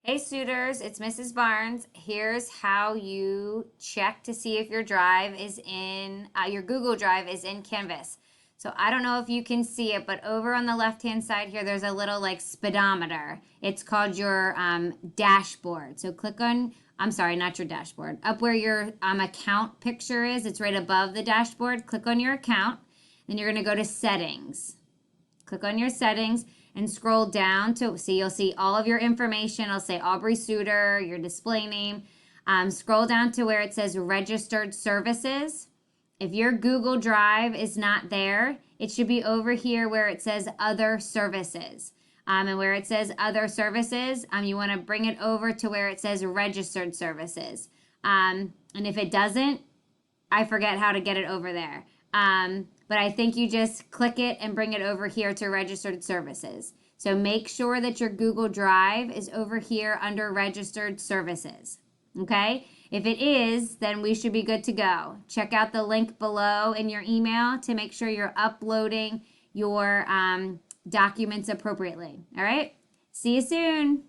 Hey suitors, it's Mrs. Barnes. Here's how you check to see if your drive is in, your Google Drive is in Canvas. So I don't know if you can see it, but over on the left-hand side here, there's a little like speedometer. It's called your dashboard. So click on, I'm sorry, not your dashboard. Up where your account picture is, it's right above the dashboard. Click on your account. Then you're gonna go to settings. Click on your settings and scroll down to see, you'll see all of your information. It'll say Aubrey Suter, your display name. Scroll down to where it says registered services. If your Google Drive is not there, it should be over here where it says other services. And where it says other services, you want to bring it over to where it says registered services. And if it doesn't, I forget how to get it over there. But I think you just click it and bring it over here to registered services. So make sure that your Google Drive is over here under registered services. Okay? If it is, then we should be good to go. Check out the link below in your email to make sure you're uploading your documents appropriately. All right? See you soon.